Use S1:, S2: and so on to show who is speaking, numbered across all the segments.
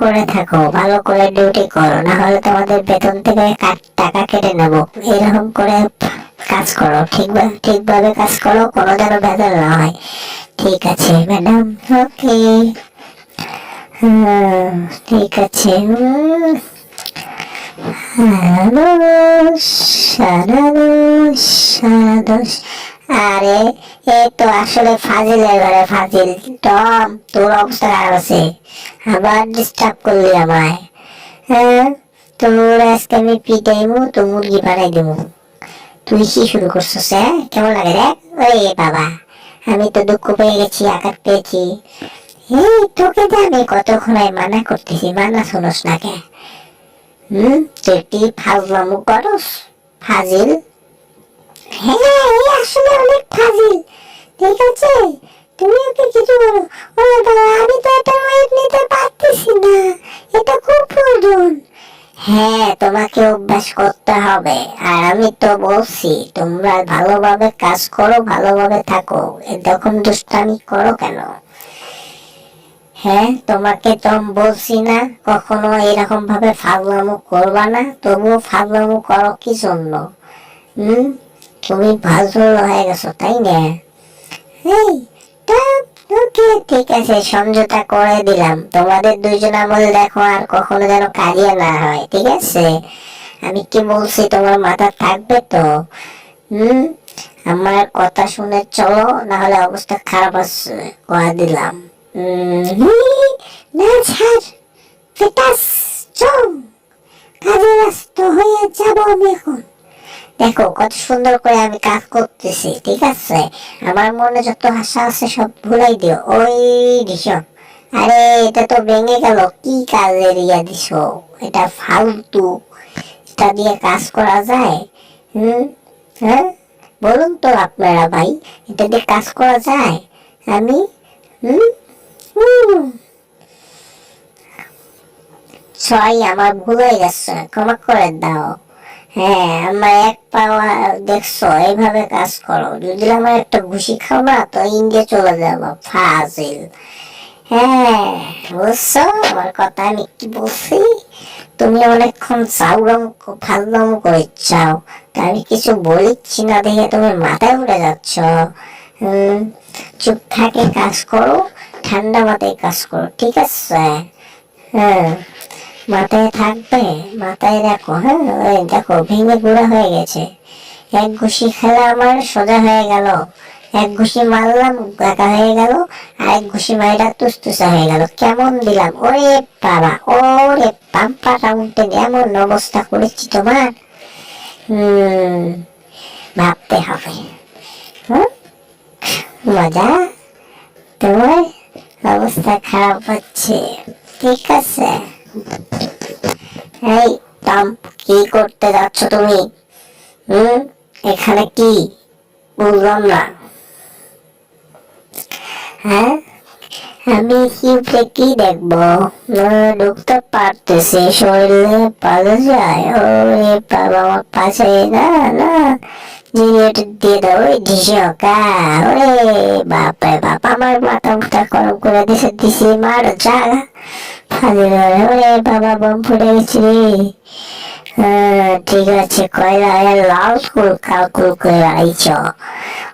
S1: করে থাকো, ভালো করে ডিউটি করো, না হলে তোমাদের বেতন থেকে টাকা কেটে নেবো। এরকম করে কাজ করো, ঠিকভাবে কাজ করো, কোনো যেন ভেজাল না হয়। ঠিক আছে ম্যাডাম, ওকে। ঠিক আছে। আরে এ তো আসলে ফাজিলের ঘরে ফাজিল। টম, তোর অবস্থা খারাপ আছে, আবার ডিস্টার্ব করলি আমায়। হ্যাঁ, তোর আজকে আমি পিটাইমু, তো মুরগি বানাই দেবো। তুই কি শুরু করছিস? হ্যাঁ, কেমন লাগে দেখ। ওই বাবা, আমি তো দুঃখ পেয়ে গেছি, আঘাত পেয়েছি। এই তোকে তো আমি কতক্ষণ মানা করতেছি, মানা শোনস না কে? তুই কি ফাজলামো করস? ফাজিল। হ্যাঁ, এই আসলে অনেক ফাজিল। ঠিক আছে, তুমি ওকে কিছু বলো। ওরে বাবা, আমি তো এটা ওয়েট নিতে পারতেছি না, এটা খুব প্রয়োজন। হ্যাঁ, তোমাকে অভ্যাস করতে হবে। আর আমি তো বলছি তোমরা ভালোভাবে কাজ করো, ভালোভাবে থাকো, এরকম দুষ্টামি করো কেন? হ্যাঁ, তোমাকে তো বলছি না কখনো এরকম ভাবে ফাজলামো করবা না, তবুও ফাজলামো করো কি জন্য? তুমি ফাজল হয়ে গেছো, তাই না? এই ওকে, ঠিক আছে, সমঝোতা করে দিলাম। তোমাদের দুইজন আমল দেখো আর কখনো যেন কাজিয়া না হয়, ঠিক আছে? আমি কি বলছি তোমার মাথা থাকবে তো? আমার কথা শুনে চলো, না হলে অবস্থা খারাপ আছে, কয়া দিলাম। না ছাড়, ফেটাস, চল, কাজে ব্যস্ত হয়ে যাব আমি এখন। দেখো কত সুন্দর করে আমি কাজ করতেছি, ঠিক আছে? আমার মনে যত আশা আছে সব ভুলাই দিও। ওই দিশো, আরে এটা তো ভেঙে গেল, কি কাজের ইয়া দিছো? এটা ফালতু, এটা দিয়ে কাজ করা যায়? হ্যাঁ, বলুন তো আপনারা ভাই, এটা দিয়ে কাজ করা যায়? আমি ছয়, আমার ভুল হয়ে গেছে, ক্ষমা করে দাও। হ্যাঁ, আমার এক পাওয়া দেখছো, এইভাবে কাজ করো। যদি আমার একটা ঘুষি খাও না, তো ইন্ডিয়া চলে যাবো, ফাজিল। হ্যাঁ, বুঝছো আমার কথা আমি কি বলছি? তুমি অনেকক্ষণ ফাজলাম করে চাও, তা আমি কিছু বলিচ্ছি না দেখে তুমি মাথায় উঠে যাচ্ছ। চুপ থাকে কাজ করো, ঠান্ডা মাথায় কাজ করো, ঠিক আছে? হ্যাঁ, মাথায় থাকবে, মাথায় রাখো। হ্যাঁ, ওই দেখো ভেঙে গুঁড়া হয়ে গেছে। এক ঘুষি খেলা আমার সোজা হয়ে গেল, এক ঘুষি মারলাম গাকা হয়ে গেল, আর এক ঘুষি মাইরা তুসতুসা হয়ে গেল। কেমন দিলাম? ওরে বাবা, ওরে পাম্পা রাউন্ডে এমন অবস্থা করেছি তোমার। ভাবতে হবে। মজা, তোমার অবস্থা খারাপ হচ্ছে, ঠিক আছে? এই টম, কি করতে যাচ্ছ তুমি? এখানে কি বুঝলাম না। হ্যাঁ, আমি কি দেখবো? ঢুকতে পারতেছি, শরীরে পাওয়া যায়। ওরে বাবা, আমার পাশে না না, জিনিস দিয়ে দাও। ওই ঢিসকা, ওরে বাপরে বাপ, আমার মাথা মুথা গরম করে দিছি, মার যা। ওরে বাবা, বম ফুটে গেছি রে। ঠিক আছে, কয়লা লাল কুল কালকুল করে আইছ,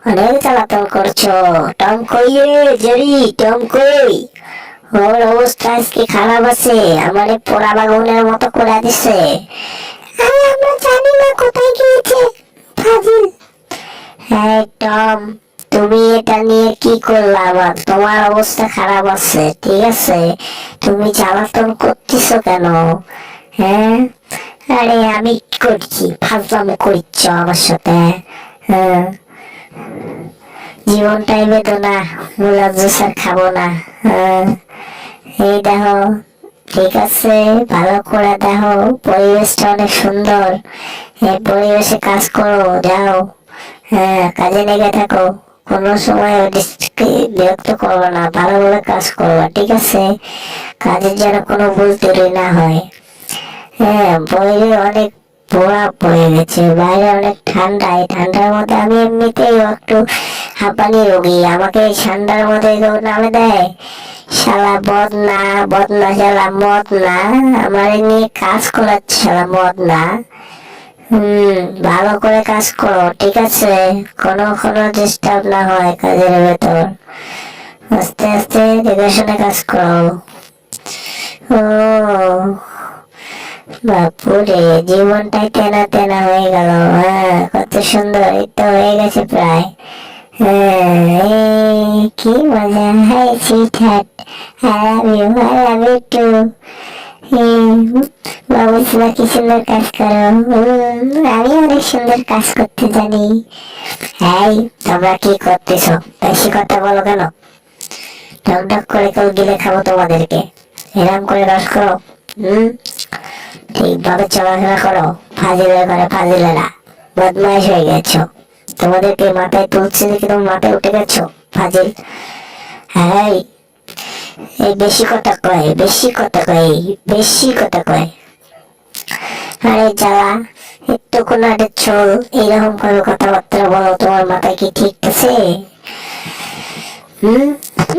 S1: অনেক চালাতন করছো। টম কই রে জেরি, টম কই? ওর অবস্থা আজকে খারাপ আছে, আমারে পোড়া বাগুনের মতো করে দিছে। আরে আমরা জানি না কোথায় গিয়েছে, ফাজিল। হ্যাঁ টম, তুমি এটা নিয়ে কি করলা? আবার তোমার অবস্থা খারাপ আছে, ঠিক আছে? তুমি জ্বালাতন করতেছো কেন? হ্যাঁ, আরে আমি কি করছি? ফাজলামো করছ আমার সাথে? হ্যাঁ, জীবনটাই বেদনা, মুলা জুস আর খাবো না। এই দেখো, ঠিক আছে, ভালো করে দেখো, পরিবেশটা অনেক সুন্দর, এই পরিবেশে কাজ করো, যাও। হ্যাঁ, কাজে লেগে থাকো, কোনো সময় বিরক্ত করবো না, ভালোভাবে কাজ করবো, ঠিক আছে? কাজের যেন কোনো ভুল ত্রুটি না হয়। হ্যাঁ, বইয়ে অনেক পোড়া পড়ে গেছে, বাইরে অনেক ঠান্ডা, এই ঠান্ডার মধ্যে আমি এমনিতেই একটু হাঁপানি রোগী, আমাকে এই ঠান্ডার মধ্যে কেউ নামে দেয়? শালা বদনা, বদনা শালা মদ না, আমার নিয়ে কাজ করাচ্ছে শালা মদ না। ভালো করে কাজ করো, ঠিক আছে? কোনো ডিস্টার্ব না হয় কাজের ভেতর, আস্তে আস্তে দেখে শুনে কাজ করো। ও বাপুরে, জীবনটাই তেনা তেনা হয়ে গেল। হ্যাঁ, কত সুন্দর, এই তো হয়ে গেছে প্রায়। হ্যাঁ, কি মজা। Hi sweetheart, I love you too. বাবুসিমা কি সুন্দর কাজ করো। আমি অনেক সুন্দর কাজ করতে জানি। এই, তোমরা কি করতেছো? বেশি কথা বলো কেন? ঢক ঢক করে কেউ গিলে খাবো তোমাদেরকে। এরম করে রস করো। ঠিকভাবে চলাফেরা করো, ফাজিলের ঘরে ফাজিলেরা। বদমাইশ হয়ে গেছো, তোমাদেরকে মাথায় তুলছে দেখে তোমার মাথায় উঠে গেছো ফাজিল। হ্যাঁ, এই বেশি কথা কয়, বেশি কথা কয়, বেশি কথা কয়। আরে জ্বালা, একটু কোনাটে চল, এইরকম করে কথাবার্তা বলো, তোমার মাথায় কি ঠিক আছে?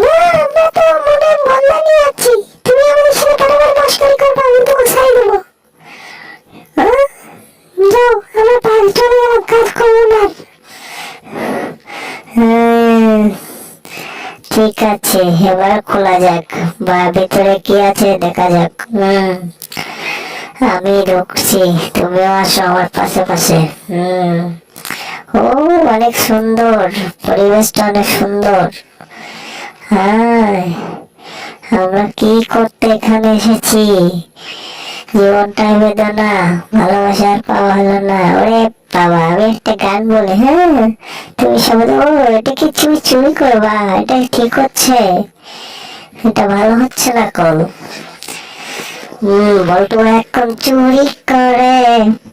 S1: না, আমরা তো মনে বদলা নিয়ে আছি, তুমি আমাদের সাথে বারবার মস্করি করবে, আমি তো ছাই দেবো। যাও, আমার পাঁচজনে আমার কাজ করবো না। ঠিক আছে, এবার খোলা যাক, বা ভিতরে কি আছে দেখা যাক। আমি ঢুকছি, তুমিও আসো আমার পাশে পাশে। ও অনেক সুন্দর, পরিবেশটা অনেক সুন্দর। হ্যাঁ, আমরা কি করতে এখানে এসেছি? জীবনটাই বেদনা, ভালোবাসার পাওয়া হলো না। ওরে বাবা, আমি একটা গান বলি। হ্যাঁ, তুমি সবাই ও এটা কি তুমি চুরি করবা? এটা ঠিক হচ্ছে? এটা ভালো হচ্ছে না কল। বলতো এখন চুরি করে,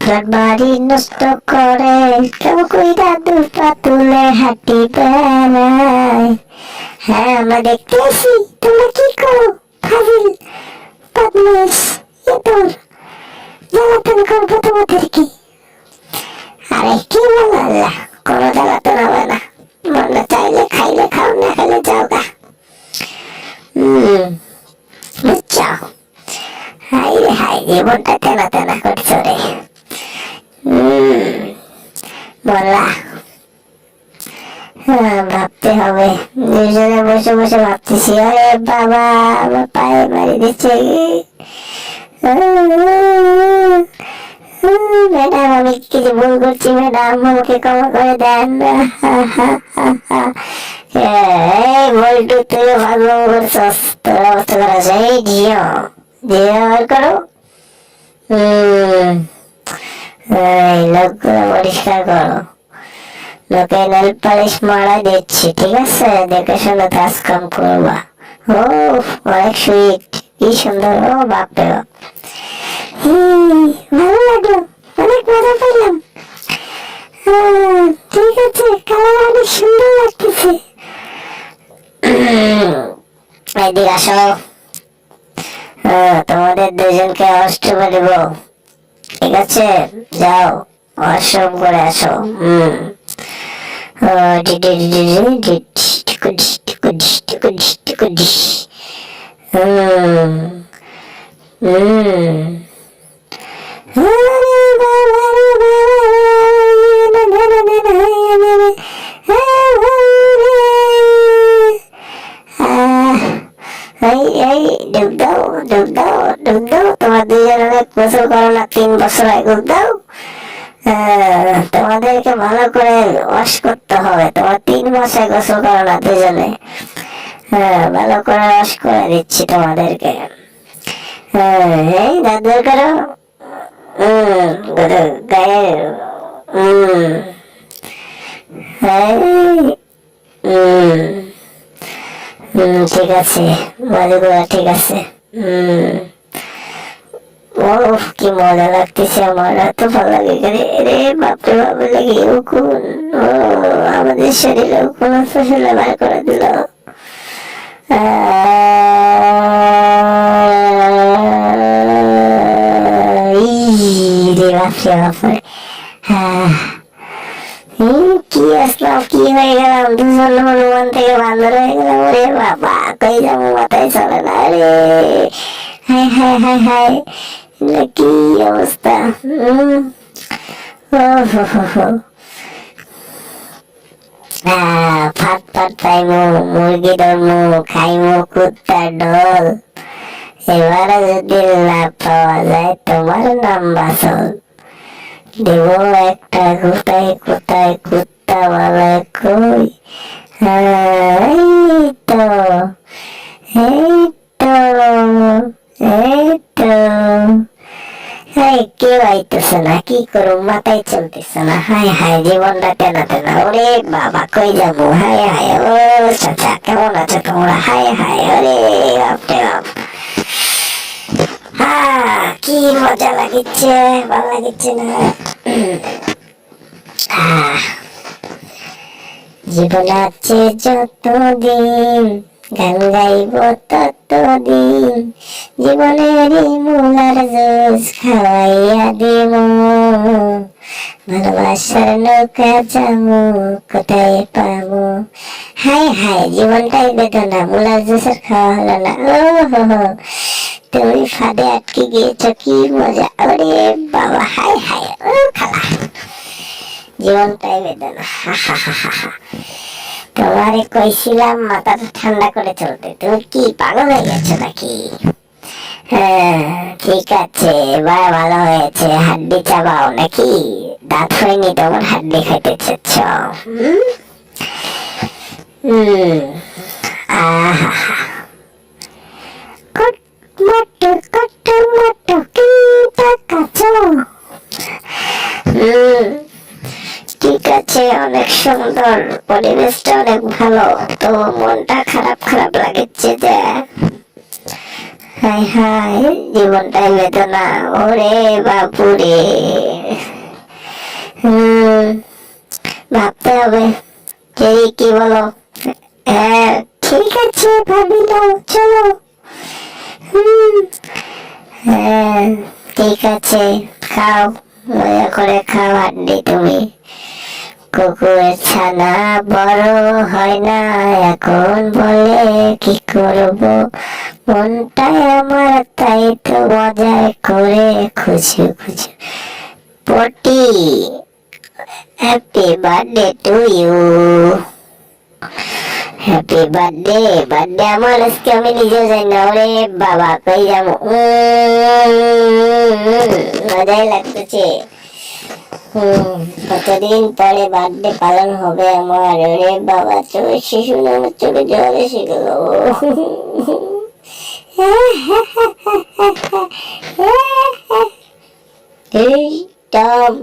S1: ফ্ল্যাট বাড়ি নষ্ট করে, কেউ কইরা দুপা তুলে হাঁটি বেড়ায়। হ্যাঁ, আমরা দেখতে আসি তোমরা কি করো, ফাজিল বদমাইশ। তোর জ্বালাতন করবো তোমাদেরকে। আরে কি বলো, আল্লাহ কোনো জ্বালাতন হবে না, মনে চাইলে খাইলে খাও, না খাইলে যাও গা। বুঝছো? হাই রে হাই, জীবনটা তেনা তেনা করছো রে। বলা, ভাবতে হবে, দুজনে বসে বসে ভাবতেছি। আরে বাবা, আমার পায়ে মারি দিচ্ছে। ম্যাডাম, আমি কিছু ভুল করছি ম্যাডাম, আমাকে ক্ষমা করে দেন। এই বল্টু, তুইও ভালো করছস, তোর অবস্থা করা যায়। জিও জিও আর করো। এই লোকগুলো পরিষ্কার করো, লোকে নেল পালিশ মারা দিচ্ছি, ঠিক আছে? দেখে শুনে কাজ কাম করবা। ও অনেক সুইট, কি সুন্দর। ও বাপরে বাপ, ভালো লাগলো, অনেক মজা পেলাম। ঠিক আছে, কালার অনেক সুন্দর লাগতেছে। এদিকে আসো, তোমাদের দুজনকে অষ্টমে দেব, ঠিক আছে? যাও, অষ্টম করে আসো। ডুব দাও, ডুব দাও, ডুব দাও। তোমার দুজনের গোসল করো না 3 বছর আগে, ডুব দাও। তোমাদেরকে ভালো করে ওয়াশ করতে হবে, তোমার 3 মাসে গোসল করো না দুজনে। ভালো করে ওয়াশ করে দিচ্ছি তোমাদেরকে। এই দাদু করো, গায়ে ঠিক আছে, বাজুগুলা ঠিক আছে। ও কি মজা লাগতেছে, আমার এত ভালো লাগে রে বাপরে বাপ, লাগে উকুন। ও আমাদের শরীরে উকুন ফসলে বার করে দিল। রে বাপরে বাপরে। কি আসলাম, কি হয়ে গেলাম, দুজন হনুমান থেকে বান্দর হয়ে গেলাম। ওরে বাবা, কই যাবো মাথায় চলে না রে। হায় হায় হায় হায়, কি অবস্থা। ও হো হো হো। ফাট ফাট খাইমু, মুরগি ধরমু, খাইমু কুত্তার ঢোল। এবারে যদি লাভ পাওয়া যায় তোমার নাম বাসল। দেব একটা কোথায় কোথায় কুত্তা বলে কই। এই তো, এই তো, এই তো। কেউ আইতেছে না, কি করবো, মাথায় চলতেছে না। হায় হায়, জীবনটা টেনা টেনা। ওরে বাবা, কই যাবো। হায় হায়, ও চাচা কেমন আছো তোমরা। হায় হায়, ওরে বাপরে বাপ। কি মজা লাগিচ্ছে, ভালো লাগিচ্ছে না। জীবন আছে যতদিন, গান গাইব ততদিন, জীবনেরই মূলার জোস খাওয়াইয়া দিব। ভালোবাসার নৌকা যাবো, কোথায় পাবো। হায় হায়, জীবনটাই বেদনা, মূলার জোসের খাওয়া হলো না। ও হো হো, তুমি ফাঁদে আটকে গিয়েছো, কি মজা। ওরে বাবা, হায় হায়, ও খালা, জীবনটাই বেদনা। হা হা হা হা হা। তোমারে কইছিলাম মাথাটা ঠান্ডা করে চলতে, তুমি কি পাগল হয়ে গেছো নাকি? হ্যাঁ ঠিক আছে, এবার ভালো হয়েছে। হাড্ডি চাবাও নাকি? দাঁত হয়নি তোমার, হাড্ডি খাইতে চাচ্ছ? আহা, কটমটো কটমটো কিনটা কাছো। ঠিক আছে, অনেক সুন্দর, পরিবেশটা অনেক ভালো, তো মনটা খারাপ খারাপ লাগছে যে। হায় হায়, জীবনটাই বেদনা। ওরে বাপুরে, ভাবতে হবে। কি বলো? হ্যাঁ ঠিক আছে, ভাবিলো, চলো। হ্যাঁ ঠিক আছে, খাও, মজা করে খাও হাড্ডি তুমি। কুকুরের ছানা বড় হয় না এখন, বলে কি করব, মনটাই আমার তাই তো মজায় করে খুঁজে খুঁজে। পটি, happy birthday to you. Happy birthday. Birthday আমার আজকে, আমি নিজেও যাই না। ওরে বাবা, কই যাবো। মজাই লাগতেছে। কতদিন পরে বার্থডে পালন হবে আমার। ওরে বাবা, চোখে শিশু আমার চোখে জল এসে গেল। এই টম,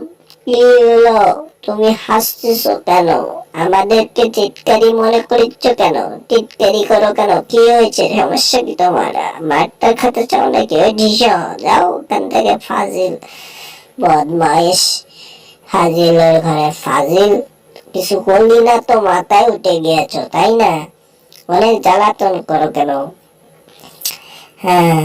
S1: কি হলো, তুমি হাসতেছো কেন? আমাদেরকে টিটকারি মনে করছো কেন? টিটকারি করো কেন? কি হয়েছে, সমস্যা কি তোমার? মারটা খেতে চাও নাকি? ওই ঢিস, যাও ওখান থেকে, ফাজিল বদমাইশ। ফাজিলের ঘরে ফাজিল। কিছু করলি না তো মাথায় উঠে গিয়েছো, তাই না? অনেক জ্বালাতন করো কেন? হ্যাঁ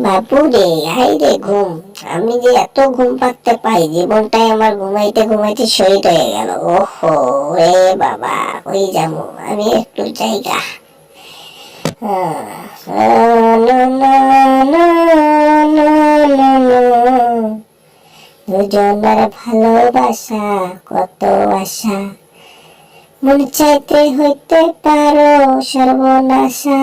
S1: বাপু রে, হাই রে ঘুম। আমি যে এত ঘুম পাড়তে পাই, জীবনটাই আমার ঘুমাইতে ঘুমাইতে শহীদ হয়ে গেল। ওহো রে বাবা, ওই যাবো আমি একটু জায়গা। দুজনের ভালোবাসা কত আশা, মন চাইতে হইতে পারো সর্বনাশা,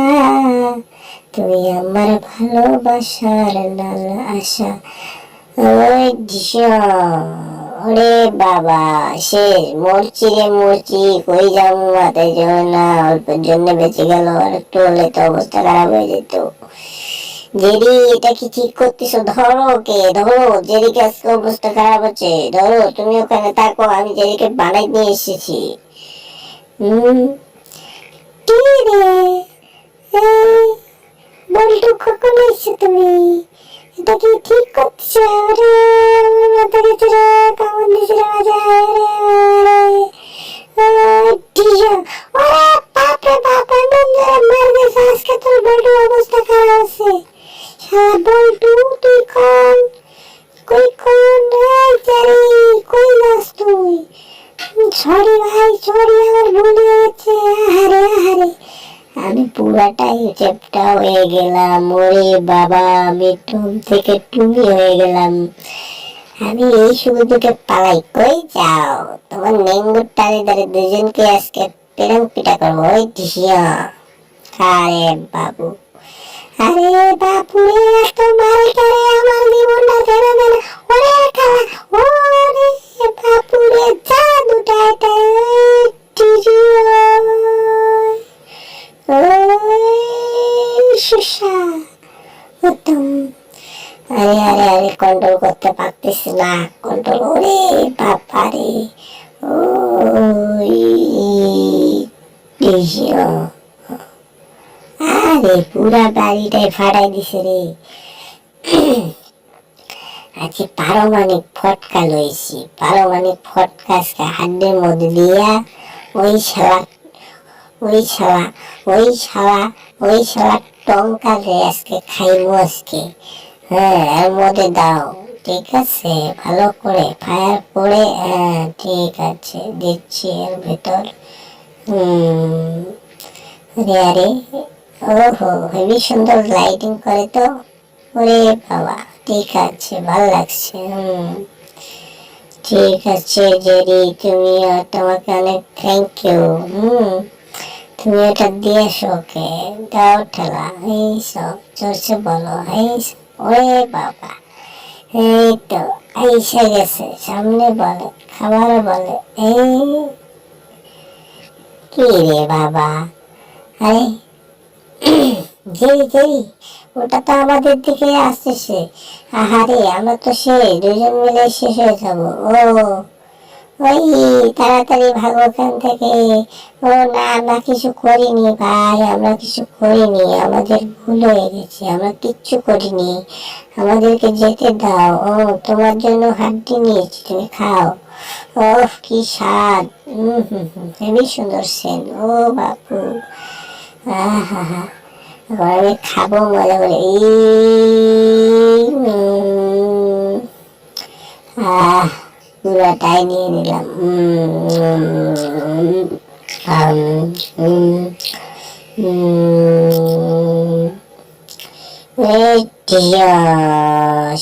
S1: তুই আমার ভালোবাসার লাল আশা। ওই ওরে বাবা, শেষ, মরছি রে মরছি, কই যাবো, মাথায় জমে না, অল্পের জন্য বেঁচে গেল, আর একটু হলে তো অবস্থা খারাপ হয়ে যেত। জেরি, এটা কি ঠিক করতেছো? ধরো কে, ধরো জেরিকে, আজকে অবস্থা খারাপ হচ্ছে, ধরো। তুমি ওখানে থাকো, আমি জেরিকে বানাই নিয়ে এসেছি। কি রে, বল্টু, কখন এসছো তুমি? এটা কি ঠিক করছো? আরে মাথা গেছে রে, কেমন দিছে রে মজা। বাপরে বাপ, এমন মার গেছে আজকে তোর। বল্টুর অবস্থা খারাপ আছে। বল্টু তুই কই কই পুরাটাই চেপটা হয়ে গেলাম। ওরে বাবা, আমি টুম থেকে টুমি হয়ে গেলাম। আমি এই সুযোগে পালাই। কই যাও? তোমার নেঙ্গুর টানে ধরে দুজনকে আজকে পেরাং পিটা করবো। ওই ঢিসিয়া। আরে বাবু, আরে বাপু রে, এত মারে কারে, আমার জীবনটা ছেড়ে দেন। ওরে খালা, ওরে বাপু রে, যা দুটা এটা সুসা উত্তম। আরে আরে আরে, কন্ট্রোল করতে পারতেছি না, কন্ট্রোল। ওরে বাবা রে, ওই আরে পুরা বাড়িটাই ফাটাই দিছে রে। আজকে পারমাণিক ফটকা লইছি, পারমাণিক ফটকা আজকে হাড্ডির মধ্যে দিয়া ওই শালা ওই শালা ওই শালা ওই শালা টঙ্কাকে আজকে খাইবো আজকে। হ্যাঁ, এর মধ্যে দাও, ঠিক আছে? ভালো করে ফায়ার করে, হ্যাঁ ঠিক আছে, দিচ্ছি এর ভেতর। আরে আরে, ওহো, হেবি সুন্দর লাইটিং করে তো। ওরে বাবা, ঠিক আছে, ভালো লাগছে। ঠিক আছে জেরি, তুমিও, তোমাকে অনেক থ্যাংক ইউ। তুমি এটা দিয়েছো, ওকে দাও ঠেলা। এই সব চলছে, বলো। এই ওরে বাবা, এই তো এসে গেছে সামনে, বলে খাবার, বলে এই কি রে বাবা। আরে জেরি জেরি, ওটা তো আমাদের দিকে আসতেছে। আহারে, আমরা তো সেই দুজন মিলে শেষ হয়ে যাবো। ওই তাড়াতাড়ি ভাগো ওখান থেকে। ও না, আমরা কিছু করিনি ভাই, আমরা কিছু করিনি, আমাদের ভুল হয়ে গেছে, আমরা কিচ্ছু করিনি, আমাদেরকে যেতে দাও। তোমার জন্য হাড্ডি নিয়েছি, তুমি খাও। কি স্বাদ। হেবি সুন্দর সেন্ট। ও বাপু, আহা, এবার আমি খাবো মজা করে। পুরাটাই নিয়ে নিলাম।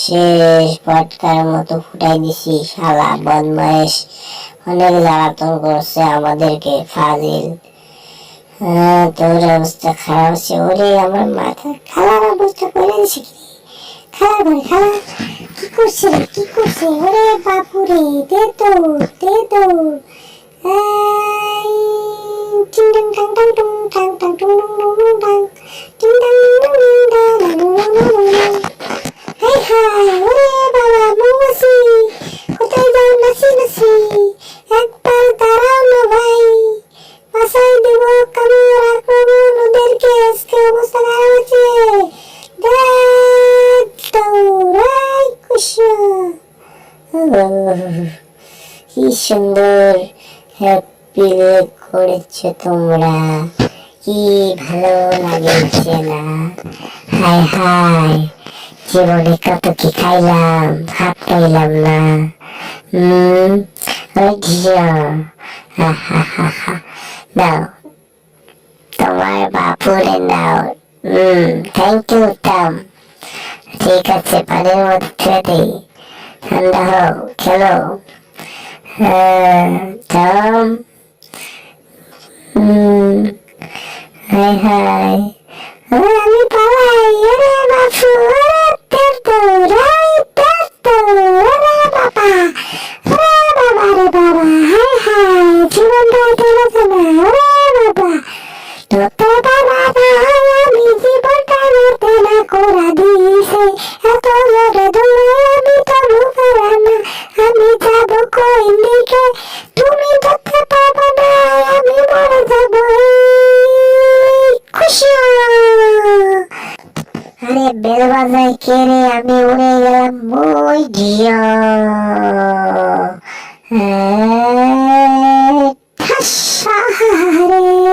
S1: শেষ পটকার মতো ফুটাই দিছি। শালা বদমাইশ অনেক জ্বালাতন করছে আমাদেরকে, ফাজিল। তোর অবস্থা খারাপ হচ্ছে। ওরে আমার মাথা, খালার অবস্থা করে দিছে কি? খালা ঘরে, খালা কি করছে, কি করছে? ওরে বাপুরে, দে তো, দে তো। টিং টাং টাং টাং টুং টাং টাং টুং টুং টুং টুং টাং, টিং টাং টুং টাং টাং টুং টুং টুং টুং। হাই হাই, ওরে বাবা, মৌমাছি কোথায় যাও? নাচি নাচি, একবার দাঁড়াও না ভাই, বাসায় দেব কামড় আক্রমণ ওদেরকে। আজকে অবস্থা খারাপ আছে। কি সুন্দর হ্যাপি করেছো তোমরা, কি ভালো লাগছে না? হায় হায়, জীবনে কত কি খাইলাম, হাত পাইলাম না। নাও, তোমার বাপুরে নাও। Thank you Tom. ঠিক আছে, পানির মধ্যে দিই, ঠান্ডা হোক, খেলো। টম, হাই হাই, আমি পালাই। আরে বাপু, আরে তেতো, রাই তেতো, আরে বাবা, আরে বাবা, রে বাবা, হাই হাই, জীবনটা চলেছে না। ওরে বাবা, তোতো বাবা, আমি জীবনটা নড়তে না করে দিয়েছে। এত জোরে দৌড়ে আমি তো লুকাবো না, আমি যাবো কোন দিকে, তুমি ধরতে পারবে না, আমি মরে যাবো। খুশি। আরে বেল বাজায় কে রে? আমি উড়ে গেলাম। ওই ঝিয়া,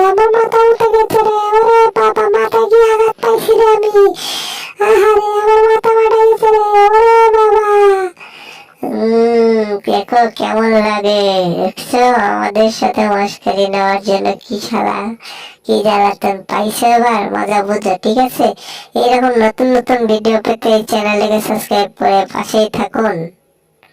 S1: আমার মাথা উঠে গেছে রে। ওরে বাবা, মাথা কি আঘাত পাইছি রে আমি। আহারে, আমার মাথা ফাটা গেছে রে। ওরে বাবা, দেখো কেমন লাগে। দেখছো আমাদের সাথে মস্কারি নেওয়ার জন্য কি শালা কি জ্বালাতন পাইছো এবার মজা বুঝো, ঠিক আছে? এরকম নতুন নতুন ভিডিও পেতে এই চ্যানেলটাকে সাবস্ক্রাইব করে পাশেই থাকুন।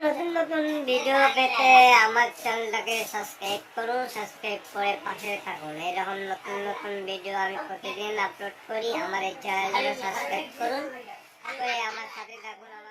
S1: নতুন নতুন ভিডিও পেতে আমার চ্যানেলটাকে সাবস্ক্রাইব করুন, সাবস্ক্রাইব করে পাশে থাকুন। এরকম নতুন নতুন ভিডিও আমি প্রতিদিন আপলোড করি। আমার এই চ্যানেলটাকে সাবস্ক্রাইব করুন, করে আমার সাথে থাকুন।